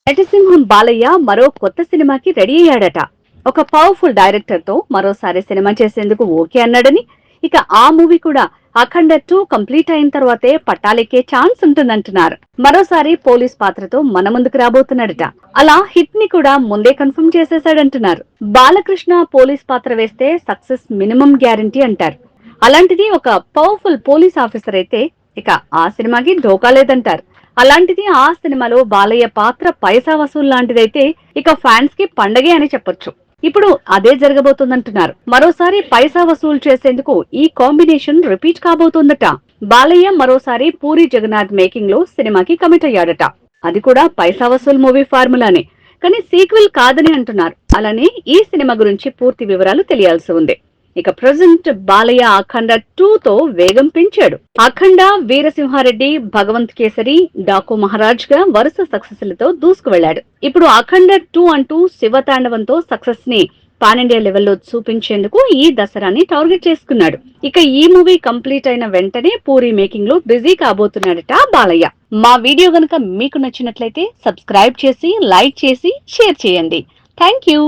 నటసింహం బాలయ్య మరో కొత్త సినిమాకి రెడీ అయ్యాడట. ఒక పవర్ఫుల్ డైరెక్టర్ తో మరోసారి సినిమా చేసేందుకు ఓకే అన్నాడని, ఇక ఆ మూవీ కూడా అఖండ 2 కంప్లీట్ అయిన తర్వాతే పట్టాలెక్కే ఛాన్స్ ఉంటుందంటున్నారు. మరోసారి పోలీస్ పాత్రతో మన ముందుకు రాబోతున్నాడట. అలా హిట్ ని కూడా ముందే కన్ఫర్మ్ చేసేసాడంటున్నారు. బాలకృష్ణ పోలీస్ పాత్ర వేస్తే సక్సెస్ మినిమం గ్యారంటీ అంటారు. అలాంటిది ఒక పవర్ఫుల్ పోలీస్ ఆఫీసర్ అయితే ఇక ఆ సినిమాకి ఢోకా లేదంటారు. అలాంటిది ఆ సినిమాలో బాలయ్య పాత్ర పైసా వసూలు లాంటిదైతే ఇక ఫ్యాన్స్ కి పండగే అని చెప్పొచ్చు. ఇప్పుడు అదే జరగబోతుందంటున్నారు. మరోసారి పైసా వసూలు చేసేందుకు ఈ కాంబినేషన్ రిపీట్ కాబోతోందట. బాలయ్య మరోసారి పూరి జగన్నాథ్ మేకింగ్ లో సినిమాకి కమిట్ అయ్యాడట. అది కూడా పైసా వసూలు మూవీ ఫార్ములానే, కానీ సీక్వెల్ కాదని అంటున్నారు. అలానే ఈ సినిమా గురించి పూర్తి వివరాలు తెలియాల్సి ఉంది. ఇక ప్రెజెంట్ బాలయ్య అఖండ 2 తో వేగం పెంచాడు. అఖండ, వీరసింహారెడ్డి, భగవంత్ కేసరి, డాకు మహారాజ్ గా వరుస సక్సెస్ లతో దూసుకు వెళ్లాడు. ఇప్పుడు అఖండ 2 అంటూ శివతాండవంతో సక్సెస్ ని పాన్ ఇండియా లెవెల్లో చూపించేందుకు ఈ దసరాని టార్గెట్ చేసుకున్నాడు. ఇక ఈ మూవీ కంప్లీట్ అయిన వెంటనే పూరి మేకింగ్ లో బిజీ కాబోతున్నాడట బాలయ్య. మా వీడియో గనుక మీకు నచ్చినట్లయితే సబ్స్క్రైబ్ చేసి, లైక్ చేసి, షేర్ చేయండి. Thank you.